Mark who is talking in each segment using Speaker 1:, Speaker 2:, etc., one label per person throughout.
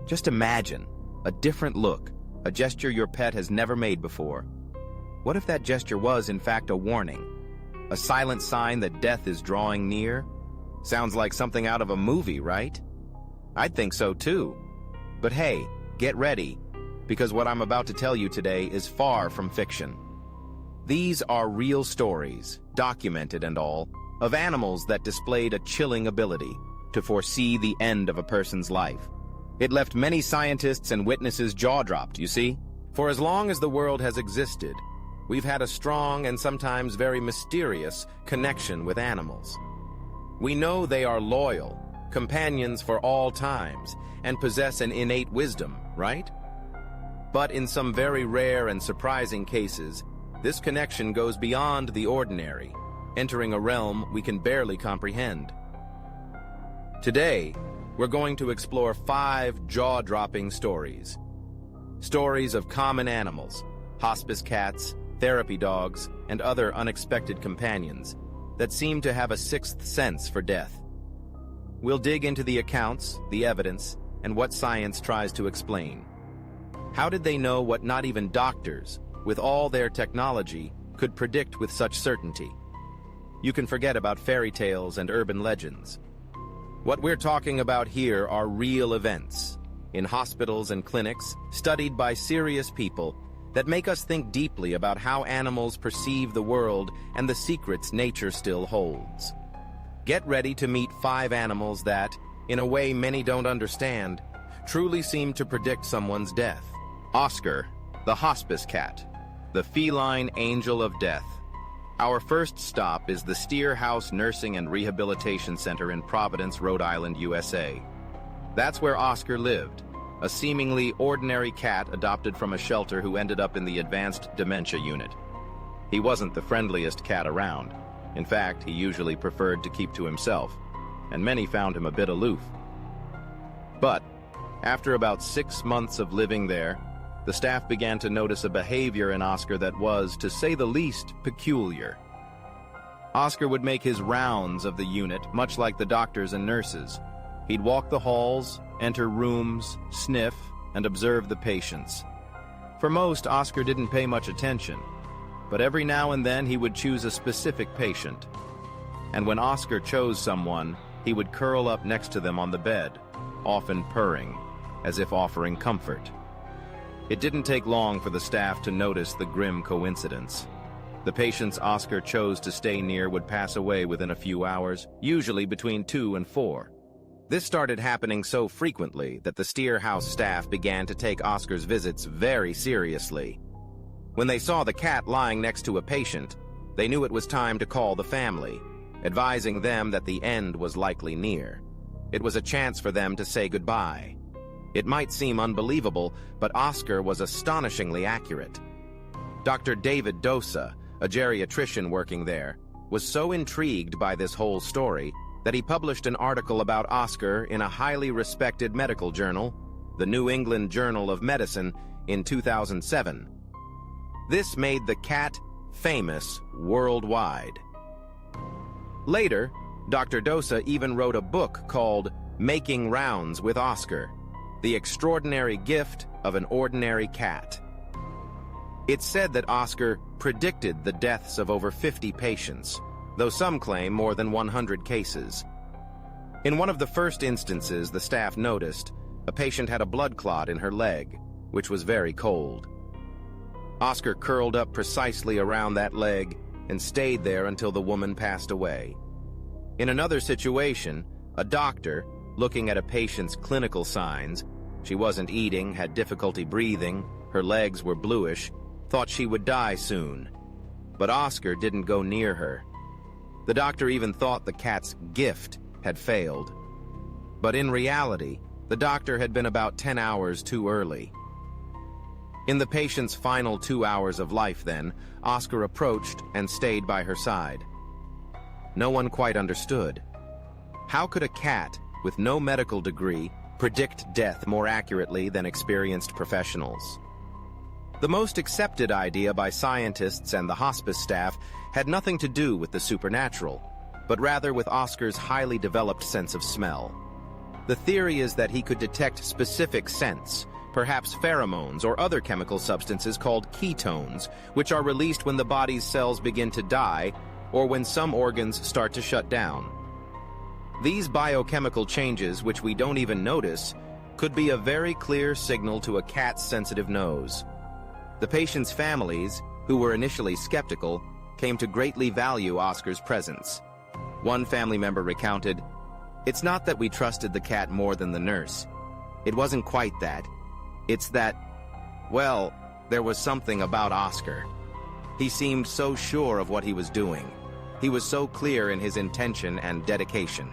Speaker 1: Just imagine a different look, a gesture your pet has never made before. What if that gesture was, in fact, a warning? A silent sign that death is drawing near? Sounds like something out of a movie, right? I'd think so too. But hey, get ready, because what I'm about to tell you today is far from fiction. These are real stories, documented and all, of animals that displayed a chilling ability to foresee the end of a person's life. It left many scientists and witnesses jaw-dropped, you see? For as long as the world has existed, we've had a strong and sometimes very mysterious connection with animals. We know they are loyal, companions for all times, and possess an innate wisdom, right? But in some very rare and surprising cases, this connection goes beyond the ordinary, entering a realm we can barely comprehend. Today, we're going to explore 5 jaw-dropping stories. Stories of common animals, hospice cats, therapy dogs, and other unexpected companions that seem to have a sixth sense for death. We'll dig into the accounts, the evidence, and what science tries to explain. How did they know what not even doctors, with all their technology, could predict with such certainty? You can forget about fairy tales and urban legends. What we're talking about here are real events, in hospitals and clinics, studied by serious people, that make us think deeply about how animals perceive the world and the secrets nature still holds. Get ready to meet 5 animals that, in a way many don't understand, truly seem to predict someone's death. Oscar, the hospice cat, the feline angel of death. Our first stop is the Steer House Nursing and Rehabilitation Center in Providence, Rhode Island, USA. That's where Oscar lived, a seemingly ordinary cat adopted from a shelter who ended up in the advanced dementia unit. He wasn't the friendliest cat around. In fact, he usually preferred to keep to himself, and many found him a bit aloof. But after about 6 months of living there, the staff began to notice a behavior in Oscar that was, to say the least, peculiar. Oscar would make his rounds of the unit, much like the doctors and nurses. He'd walk the halls, enter rooms, sniff, and observe the patients. For most, Oscar didn't pay much attention, but every now and then he would choose a specific patient. And when Oscar chose someone, he would curl up next to them on the bed, often purring, as if offering comfort. It didn't take long for the staff to notice the grim coincidence. The patients Oscar chose to stay near would pass away within a few hours, usually between 2 and 4. This started happening so frequently that the Steer House staff began to take Oscar's visits very seriously. When they saw the cat lying next to a patient, they knew it was time to call the family, advising them that the end was likely near. It was a chance for them to say goodbye. It might seem unbelievable, but Oscar was astonishingly accurate. Dr. David Dosa, a geriatrician working there, was so intrigued by this whole story that he published an article about Oscar in a highly respected medical journal, the New England Journal of Medicine, in 2007. This made the cat famous worldwide. Later, Dr. Dosa even wrote a book called Making Rounds with Oscar, The Extraordinary Gift of an Ordinary Cat. It's said that Oscar predicted the deaths of over 50 patients, though some claim more than 100 cases. In one of the first instances the staff noticed, a patient had a blood clot in her leg, which was very cold. Oscar curled up precisely around that leg and stayed there until the woman passed away. In another situation, a doctor, looking at a patient's clinical signs, she wasn't eating, had difficulty breathing, her legs were bluish, thought she would die soon. But Oscar didn't go near her. The doctor even thought the cat's gift had failed. But in reality, the doctor had been about 10 hours too early. In the patient's final 2 hours of life then, Oscar approached and stayed by her side. No one quite understood. How could a cat, with no medical degree, predict death more accurately than experienced professionals? The most accepted idea by scientists and the hospice staff had nothing to do with the supernatural, but rather with Oscar's highly developed sense of smell. The theory is that he could detect specific scents, perhaps pheromones or other chemical substances called ketones, which are released when the body's cells begin to die or when some organs start to shut down. These biochemical changes, which we don't even notice, could be a very clear signal to a cat's sensitive nose. The patient's families, who were initially skeptical, came to greatly value Oscar's presence. One family member recounted, "It's not that we trusted the cat more than the nurse. It wasn't quite that. It's that, well, there was something about Oscar. He seemed so sure of what he was doing. He was so clear in his intention and dedication."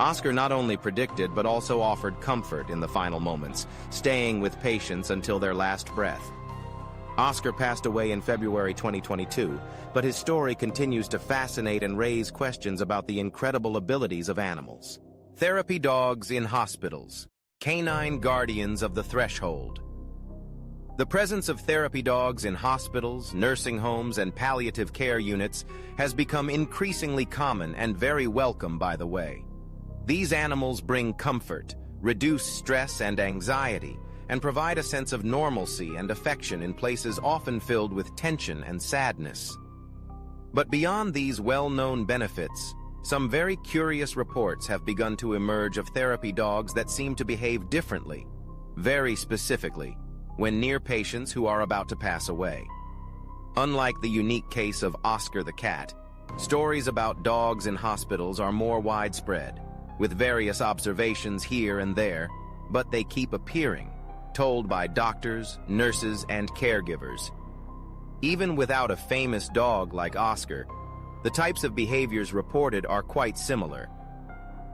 Speaker 1: Oscar not only predicted but also offered comfort in the final moments, staying with patients until their last breath. Oscar passed away in February 2022, but his story continues to fascinate and raise questions about the incredible abilities of animals. Therapy dogs in hospitals. Canine guardians of the threshold. The presence of therapy dogs in hospitals, nursing homes, and palliative care units has become increasingly common and very welcome, by the way. These animals bring comfort, reduce stress and anxiety, and provide a sense of normalcy and affection in places often filled with tension and sadness. But beyond these well-known benefits, some very curious reports have begun to emerge of therapy dogs that seem to behave differently, very specifically, when near patients who are about to pass away. Unlike the unique case of Oscar the cat, stories about dogs in hospitals are more widespread, with various observations here and there, but they keep appearing, told by doctors, nurses, and caregivers. Even without a famous dog like Oscar, the types of behaviors reported are quite similar.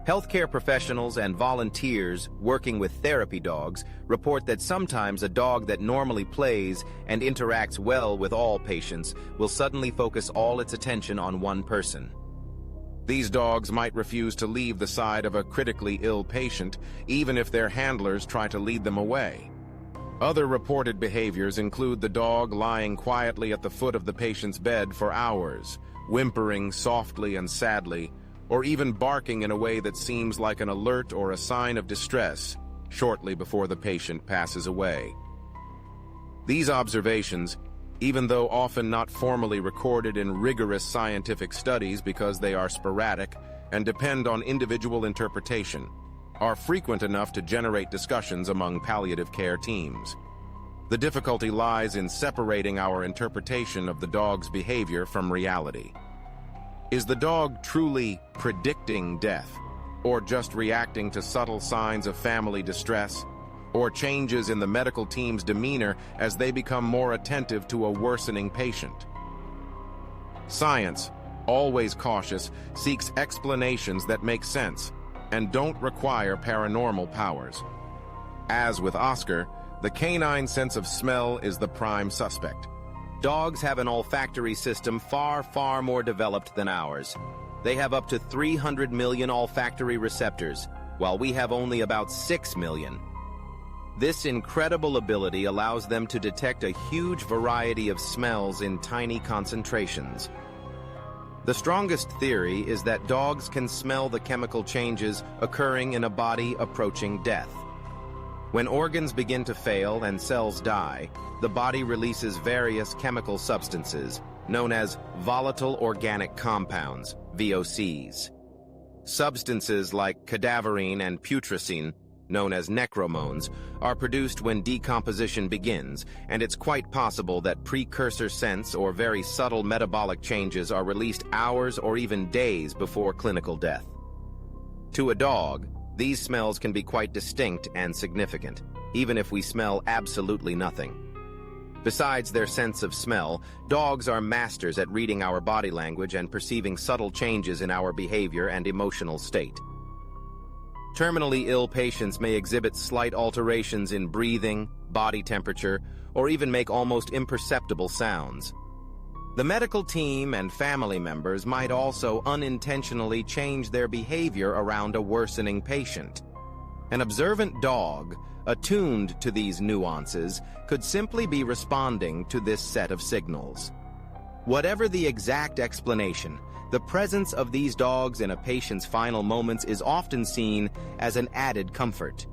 Speaker 1: Healthcare professionals and volunteers working with therapy dogs report that sometimes a dog that normally plays and interacts well with all patients will suddenly focus all its attention on one person. These dogs might refuse to leave the side of a critically ill patient, even if their handlers try to lead them away. Other reported behaviors include the dog lying quietly at the foot of the patient's bed for hours, whimpering softly and sadly, or even barking in a way that seems like an alert or a sign of distress shortly before the patient passes away. These observations, even though often not formally recorded in rigorous scientific studies because they are sporadic and depend on individual interpretation, are frequent enough to generate discussions among palliative care teams. The difficulty lies in separating our interpretation of the dog's behavior from reality. Is the dog truly predicting death, or just reacting to subtle signs of family distress, or changes in the medical team's demeanor as they become more attentive to a worsening patient? Science, always cautious, seeks explanations that make sense and don't require paranormal powers. As with Oscar, the canine sense of smell is the prime suspect. Dogs have an olfactory system far, far more developed than ours. They have up to 300 million olfactory receptors, while we have only about 6 million. This incredible ability allows them to detect a huge variety of smells in tiny concentrations. The strongest theory is that dogs can smell the chemical changes occurring in a body approaching death. When organs begin to fail and cells die, the body releases various chemical substances, known as volatile organic compounds, VOCs. Substances like cadaverine and putrescine, known as necromones, are produced when decomposition begins, and it's quite possible that precursor scents or very subtle metabolic changes are released hours or even days before clinical death. To a dog, these smells can be quite distinct and significant, even if we smell absolutely nothing. Besides their sense of smell, dogs are masters at reading our body language and perceiving subtle changes in our behavior and emotional state. Terminally ill patients may exhibit slight alterations in breathing, body temperature, or even make almost imperceptible sounds. The medical team and family members might also unintentionally change their behavior around a worsening patient. An observant dog, attuned to these nuances, could simply be responding to this set of signals. Whatever the exact explanation, The presence of these dogs in a patient's final moments is often seen as an added comfort.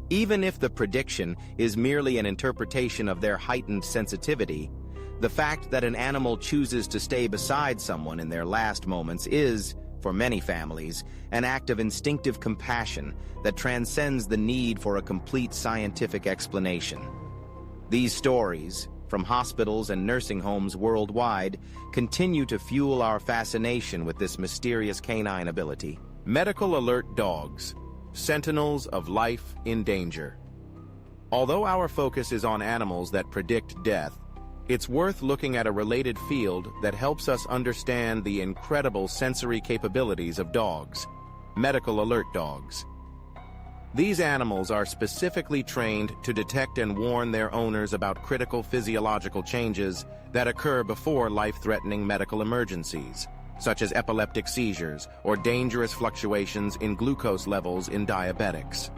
Speaker 1: Even if the prediction is merely an interpretation of their heightened sensitivity, the fact that an animal chooses to stay beside someone in their last moments is, for many families, an act of instinctive compassion that transcends the need for a complete scientific explanation. These stories, from hospitals and nursing homes worldwide, continue to fuel our fascination with this mysterious canine ability. Medical alert dogs, sentinels of life in danger. Although our focus is on animals that predict death, it's worth looking at a related field that helps us understand the incredible sensory capabilities of dogs: medical alert dogs. These animals are specifically trained to detect and warn their owners about critical physiological changes that occur before life-threatening medical emergencies, such as epileptic seizures or dangerous fluctuations in glucose levels in diabetics.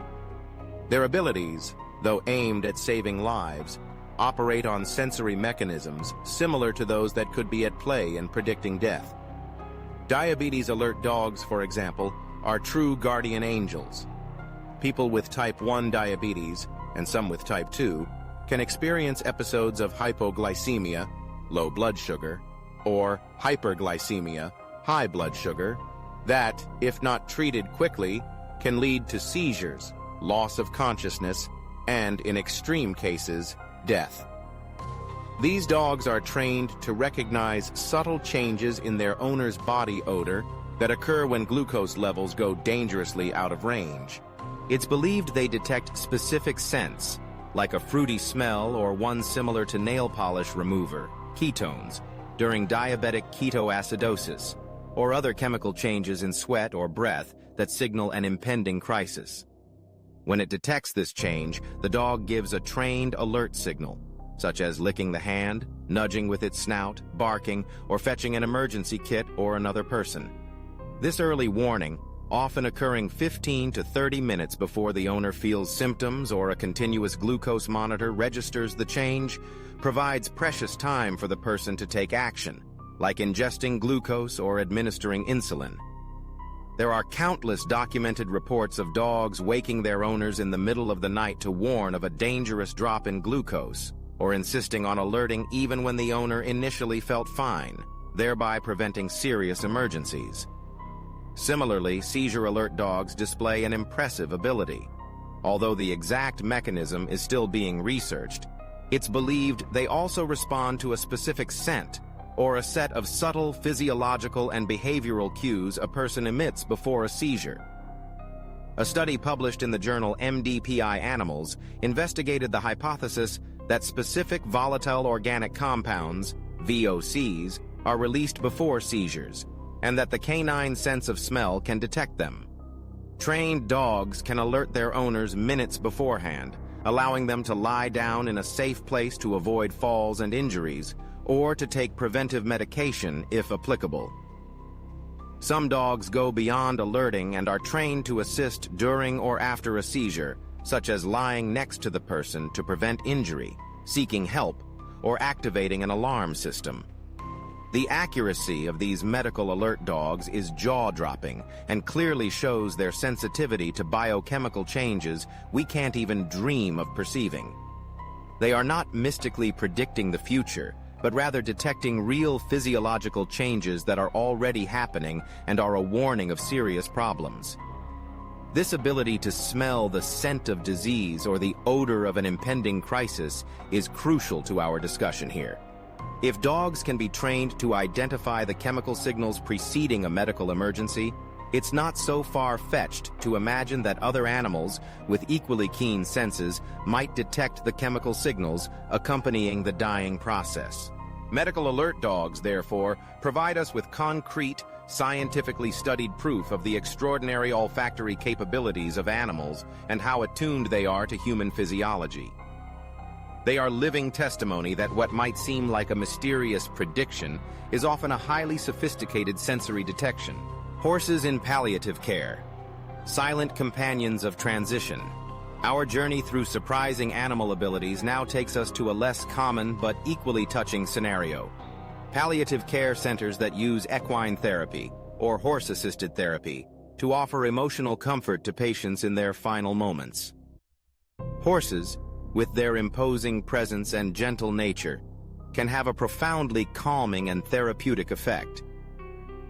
Speaker 1: Their abilities, though aimed at saving lives, operate on sensory mechanisms similar to those that could be at play in predicting death. Diabetes alert dogs, for example, are true guardian angels. People with type 1 diabetes, and some with type 2, can experience episodes of hypoglycemia, low blood sugar, or hyperglycemia, high blood sugar, that, if not treated quickly, can lead to seizures, loss of consciousness, and, in extreme cases, death. These dogs are trained to recognize subtle changes in their owner's body odor that occur when glucose levels go dangerously out of range. It's believed they detect specific scents, like a fruity smell or one similar to nail polish remover, ketones, during diabetic ketoacidosis, or other chemical changes in sweat or breath that signal an impending crisis. When it detects this change, the dog gives a trained alert signal, such as licking the hand, nudging with its snout, barking, or fetching an emergency kit or another person. This early warning, often occurring 15 to 30 minutes before the owner feels symptoms or a continuous glucose monitor registers the change, provides precious time for the person to take action, like ingesting glucose or administering insulin. There are countless documented reports of dogs waking their owners in the middle of the night to warn of a dangerous drop in glucose, or insisting on alerting even when the owner initially felt fine, thereby preventing serious emergencies. Similarly, seizure alert dogs display an impressive ability. Although the exact mechanism is still being researched, it's believed they also respond to a specific scent, or a set of subtle physiological and behavioral cues a person emits before a seizure. A study published in the journal MDPI Animals investigated the hypothesis that specific volatile organic compounds, VOCs, are released before seizures, and that the canine sense of smell can detect them. Trained dogs can alert their owners minutes beforehand, allowing them to lie down in a safe place to avoid falls and injuries, or to take preventive medication if applicable. Some dogs go beyond alerting and are trained to assist during or after a seizure, such as lying next to the person to prevent injury, seeking help, or activating an alarm system. The accuracy of these medical alert dogs is jaw-dropping and clearly shows their sensitivity to biochemical changes we can't even dream of perceiving. They are not mystically predicting the future, but rather detecting real physiological changes that are already happening and are a warning of serious problems. This ability to smell the scent of disease or the odor of an impending crisis is crucial to our discussion here. If dogs can be trained to identify the chemical signals preceding a medical emergency, it's not so far-fetched to imagine that other animals with equally keen senses might detect the chemical signals accompanying the dying process. Medical alert dogs, therefore, provide us with concrete, scientifically studied proof of the extraordinary olfactory capabilities of animals and how attuned they are to human physiology. They are living testimony that what might seem like a mysterious prediction is often a highly sophisticated sensory detection. Horses in palliative care, silent companions of transition. Our journey through surprising animal abilities now takes us to a less common but equally touching scenario. palliative care centers that use equine therapy or horse-assisted therapy to offer emotional comfort to patients in their final moments. Horses, with their imposing presence and gentle nature, can have a profoundly calming and therapeutic effect.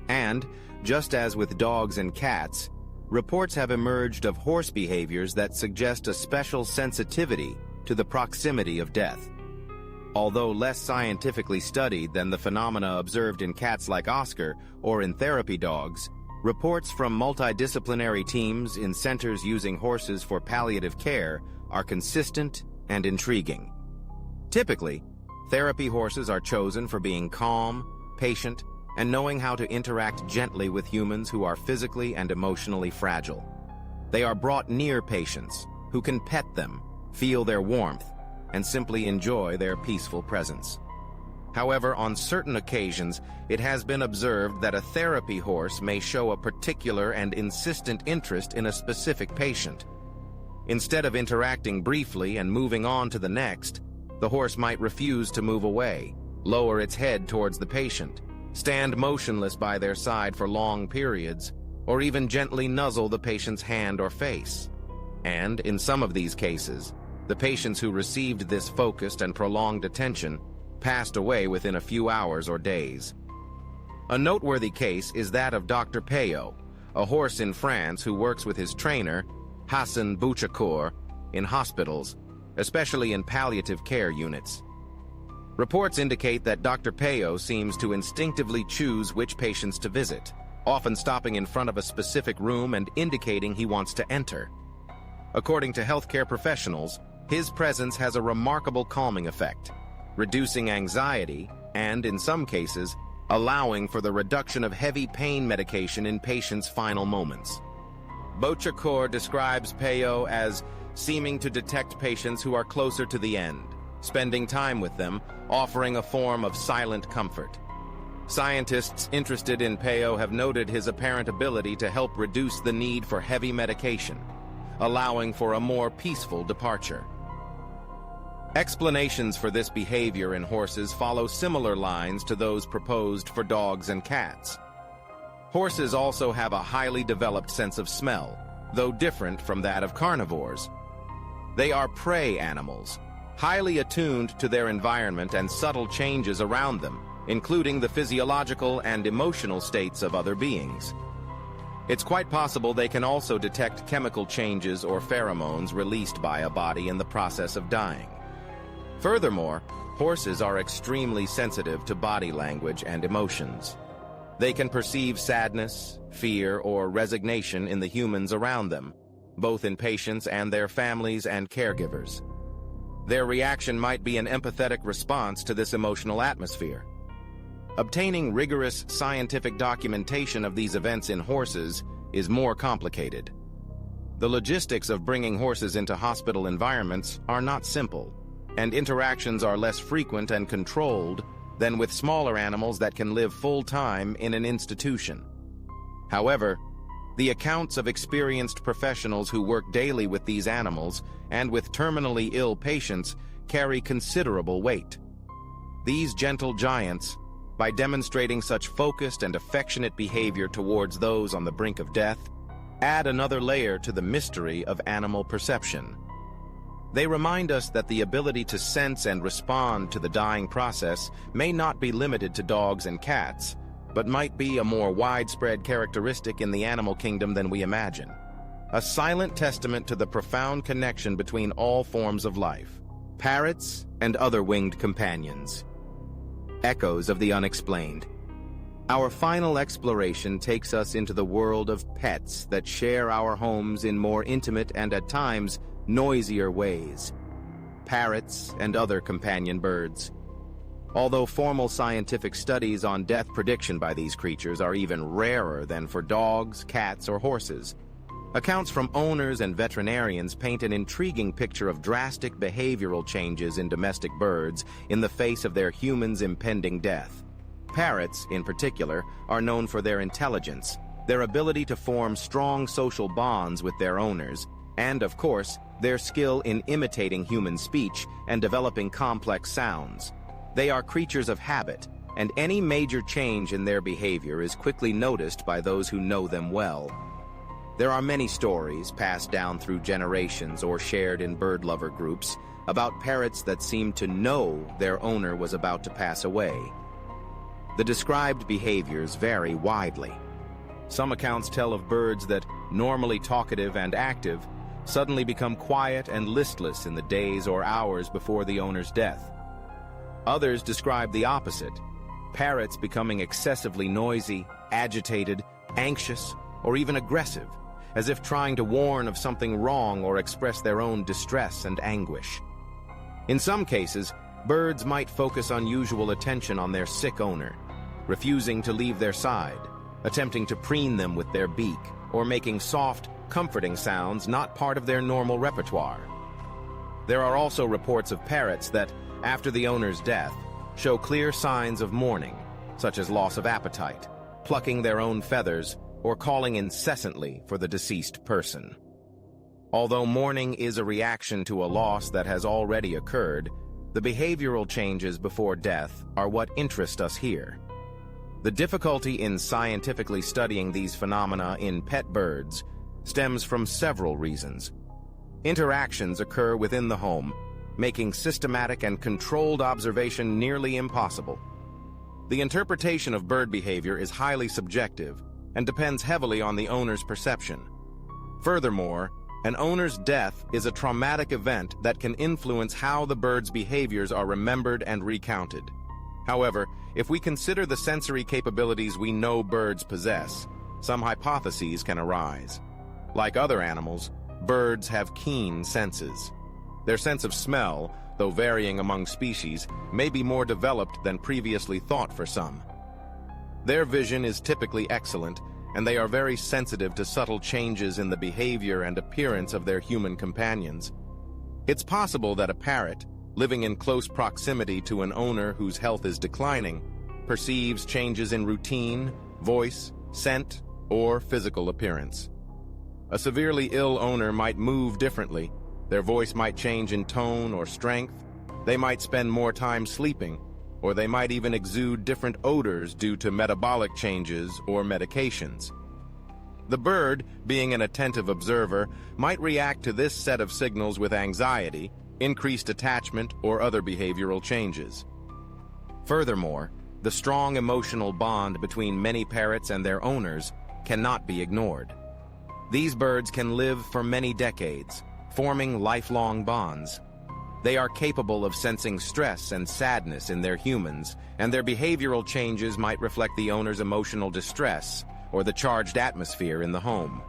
Speaker 1: And, just as with dogs and cats, reports have emerged of horse behaviors that suggest a special sensitivity to the proximity of death. Although less scientifically studied than the phenomena observed in cats like Oscar or in therapy dogs, reports from multidisciplinary teams in centers using horses for palliative care are consistent and intriguing. Typically, therapy horses are chosen for being calm, patient, and knowing how to interact gently with humans who are physically and emotionally fragile. They are brought near patients who can pet them, feel their warmth, and simply enjoy their peaceful presence. However, on certain occasions, it has been observed that a therapy horse may show a particular and insistent interest in a specific patient. Instead of interacting briefly and moving on to the next, the horse might refuse to move away, lower its head towards the patient, stand motionless by their side for long periods, or even gently nuzzle the patient's hand or face. And, in some of these cases, the patients who received this focused and prolonged attention passed away within a few hours or days. A noteworthy case is that of Dr. Peyo, a horse in France who works with his trainer, Hassan Bouchakour, in hospitals, especially in palliative care units. Reports indicate that Dr. Peyo seems to instinctively choose which patients to visit, often stopping in front of a specific room and indicating he wants to enter. According to healthcare professionals, his presence has a remarkable calming effect, reducing anxiety and, in some cases, allowing for the reduction of heavy pain medication in patients' final moments. Bouchakour describes Peyo as seeming to detect patients who are closer to the end, spending time with them, offering a form of silent comfort. Scientists interested in Peyo have noted his apparent ability to help reduce the need for heavy medication, allowing for a more peaceful departure. Explanations for this behavior in horses follow similar lines to those proposed for dogs and cats. Horses also have a highly developed sense of smell, though different from that of carnivores. They are prey animals, highly attuned to their environment and subtle changes around them, including the physiological and emotional states of other beings. It's quite possible they can also detect chemical changes or pheromones released by a body in the process of dying. Furthermore, horses are extremely sensitive to body language and emotions. They can perceive sadness, fear, or resignation in the humans around them, both in patients and their families and caregivers. Their reaction might be an empathetic response to this emotional atmosphere. Obtaining rigorous scientific documentation of these events in horses is more complicated. The logistics of bringing horses into hospital environments are not simple, and interactions are less frequent and controlled than with smaller animals that can live full-time in an institution. However, the accounts of experienced professionals who work daily with these animals and with terminally ill patients carry considerable weight. These gentle giants, by demonstrating such focused and affectionate behavior towards those on the brink of death, add another layer to the mystery of animal perception. They remind us that the ability to sense and respond to the dying process may not be limited to dogs and cats, but might be a more widespread characteristic in the animal kingdom than we imagine. A silent testament to the profound connection between all forms of life, parrots and other winged companions. Echoes of the unexplained. Our final exploration takes us into the world of pets that share our homes in more intimate and at times noisier ways. Parrots and other companion birds. Although formal scientific studies on death prediction by these creatures are even rarer than for dogs, cats, or horses, accounts from owners and veterinarians paint an intriguing picture of drastic behavioral changes in domestic birds in the face of their humans' impending death. Parrots, in particular, are known for their intelligence, their ability to form strong social bonds with their owners, and, of course, their skill in imitating human speech and developing complex sounds. They are creatures of habit and any major change in their behavior is quickly noticed by those who know them well. There are many stories passed down through generations or shared in bird lover groups about parrots that seem to know their owner was about to pass away. The described behaviors vary widely. Some accounts tell of birds that, normally talkative and active, suddenly become quiet and listless in the days or hours before the owner's death. Others describe the opposite, parrots becoming excessively noisy, agitated, anxious, or even aggressive, as if trying to warn of something wrong or express their own distress and anguish. In some cases, birds might focus unusual attention on their sick owner, refusing to leave their side, attempting to preen them with their beak, or making soft, comforting sounds not part of their normal repertoire. There are also reports of parrots that, after the owner's death, show clear signs of mourning, such as loss of appetite, plucking their own feathers, or calling incessantly for the deceased person. Although mourning is a reaction to a loss that has already occurred, the behavioral changes before death are what interest us here. The difficulty in scientifically studying these phenomena in pet birds stems from several reasons. Interactions occur within the home, making systematic and controlled observation nearly impossible. The interpretation of bird behavior is highly subjective and depends heavily on the owner's perception. Furthermore, an owner's death is a traumatic event that can influence how the bird's behaviors are remembered and recounted. However, if we consider the sensory capabilities we know birds possess, some hypotheses can arise. Like other animals, birds have keen senses. Their sense of smell, though varying among species, may be more developed than previously thought for some. Their vision is typically excellent, and they are very sensitive to subtle changes in the behavior and appearance of their human companions. It's possible that a parrot, living in close proximity to an owner whose health is declining, perceives changes in routine, voice, scent, or physical appearance. A severely ill owner might move differently. Their voice might change in tone or strength. They might spend more time sleeping, or they might even exude different odors due to metabolic changes or medications. The bird, being an attentive observer, might react to this set of signals with anxiety, increased attachment, or other behavioral changes. Furthermore, the strong emotional bond between many parrots and their owners cannot be ignored. These birds can live for many decades, forming lifelong bonds. They are capable of sensing stress and sadness in their humans, and their behavioral changes might reflect the owner's emotional distress or the charged atmosphere in the home.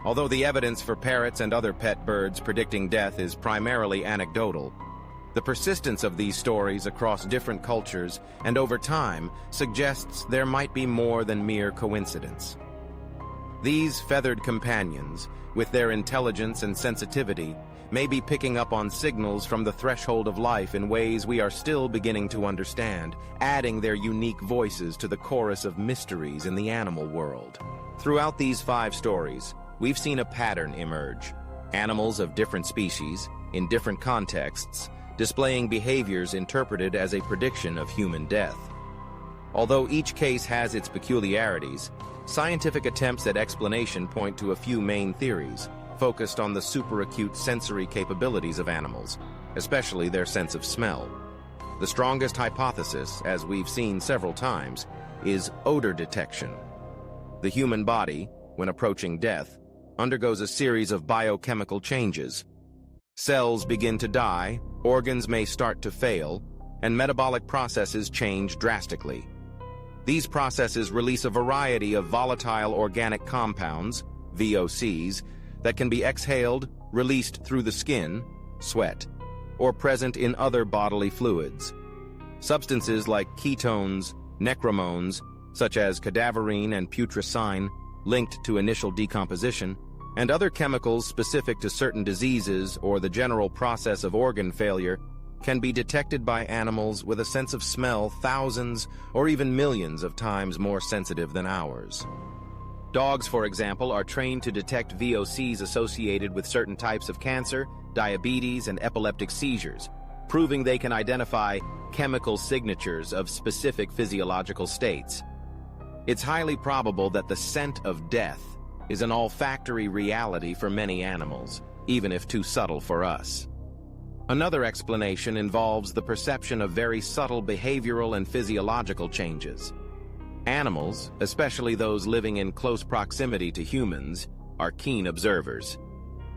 Speaker 1: Although the evidence for parrots and other pet birds predicting death is primarily anecdotal, the persistence of these stories across different cultures and over time suggests there might be more than mere coincidence. These feathered companions, with their intelligence and sensitivity, may be picking up on signals from the threshold of life in ways we are still beginning to understand, adding their unique voices to the chorus of mysteries in the animal world. Throughout these 5 stories, we've seen a pattern emerge. Animals of different species, in different contexts, displaying behaviors interpreted as a prediction of human death. Although each case has its peculiarities, scientific attempts at explanation point to a few main theories, focused on the superacute sensory capabilities of animals, especially their sense of smell. The strongest hypothesis, as we've seen several times, is odor detection. The human body, when approaching death, undergoes a series of biochemical changes. Cells begin to die, organs may start to fail, and metabolic processes change drastically. These processes release a variety of volatile organic compounds, VOCs, that can be exhaled, released through the skin, sweat, or present in other bodily fluids. Substances like ketones, necromones, such as cadaverine and putrescine, linked to initial decomposition, and other chemicals specific to certain diseases or the general process of organ failure, can be detected by animals with a sense of smell thousands or even millions of times more sensitive than ours. Dogs, for example, are trained to detect VOCs associated with certain types of cancer, diabetes, and epileptic seizures, proving they can identify chemical signatures of specific physiological states. It's highly probable that the scent of death is an olfactory reality for many animals, even if too subtle for us. Another explanation involves the perception of very subtle behavioral and physiological changes. Animals, especially those living in close proximity to humans, are keen observers.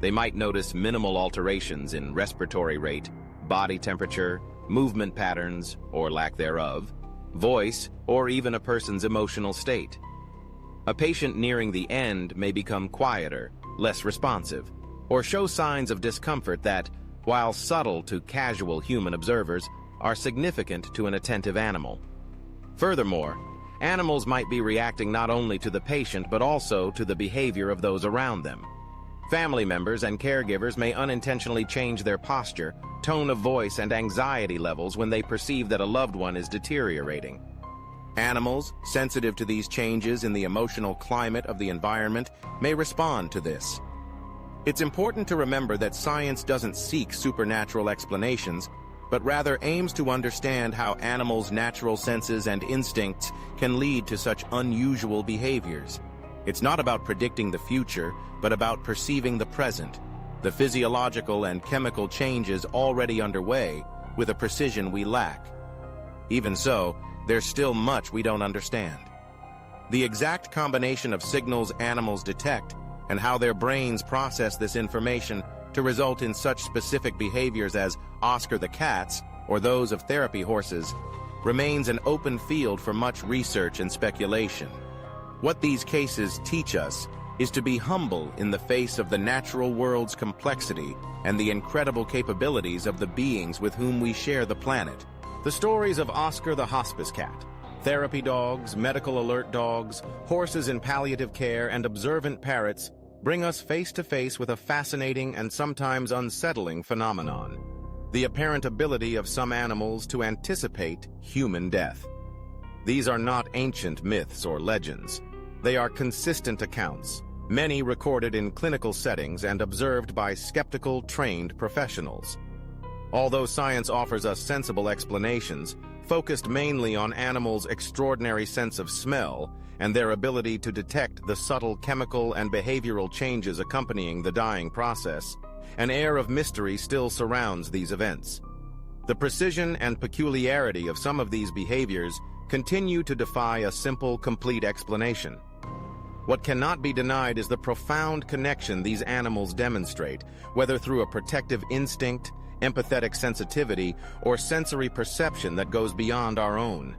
Speaker 1: They might notice minimal alterations in respiratory rate, body temperature, movement patterns, or lack thereof, voice, or even a person's emotional state. A patient nearing the end may become quieter, less responsive, or show signs of discomfort that, while subtle to casual human observers, are significant to an attentive animal. Furthermore, animals might be reacting not only to the patient but also to the behavior of those around them. Family members and caregivers may unintentionally change their posture, tone of voice, and anxiety levels when they perceive that a loved one is deteriorating. Animals, sensitive to these changes in the emotional climate of the environment, may respond to this. It's important to remember that science doesn't seek supernatural explanations, but rather aims to understand how animals' natural senses and instincts can lead to such unusual behaviors. It's not about predicting the future, but about perceiving the present, the physiological and chemical changes already underway, with a precision we lack. Even so, there's still much we don't understand. The exact combination of signals animals detect and how their brains process this information to result in such specific behaviors as Oscar the cat's or those of therapy horses remains an open field for much research and speculation. What these cases teach us is to be humble in the face of the natural world's complexity and the incredible capabilities of the beings with whom we share the planet. The stories of Oscar the hospice cat, therapy dogs, medical alert dogs, horses in palliative care, and observant parrots bring us face to face with a fascinating and sometimes unsettling phenomenon: the apparent ability of some animals to anticipate human death. These are not ancient myths or legends. They are consistent accounts, many recorded in clinical settings and observed by skeptical, trained professionals. Although science offers us sensible explanations, focused mainly on animals' extraordinary sense of smell and their ability to detect the subtle chemical and behavioral changes accompanying the dying process, an air of mystery still surrounds these events. The precision and peculiarity of some of these behaviors continue to defy a simple, complete explanation. What cannot be denied is the profound connection these animals demonstrate, whether through a protective instinct, empathetic sensitivity, or sensory perception that goes beyond our own.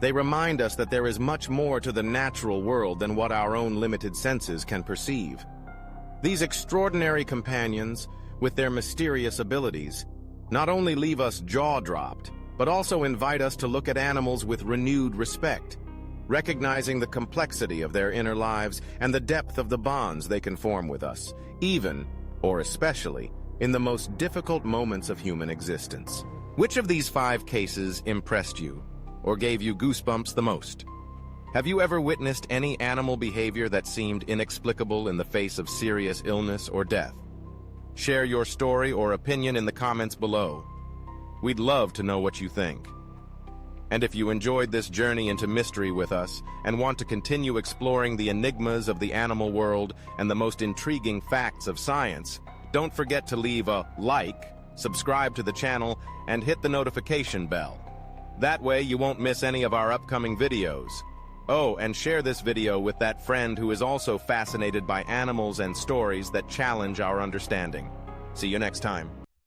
Speaker 1: They remind us that there is much more to the natural world than what our own limited senses can perceive. These extraordinary companions, with their mysterious abilities, not only leave us jaw-dropped, but also invite us to look at animals with renewed respect, recognizing the complexity of their inner lives and the depth of the bonds they can form with us, even, or especially, in the most difficult moments of human existence. Which of these 5 cases impressed you, or gave you goosebumps the most? Have you ever witnessed any animal behavior that seemed inexplicable in the face of serious illness or death? Share your story or opinion in the comments below. We'd love to know what you think. And if you enjoyed this journey into mystery with us and want to continue exploring the enigmas of the animal world and the most intriguing facts of science, don't forget to leave a like, subscribe to the channel, and hit the notification bell. That way you won't miss any of our upcoming videos. Oh, and share this video with that friend who is also fascinated by animals and stories that challenge our understanding. See you next time.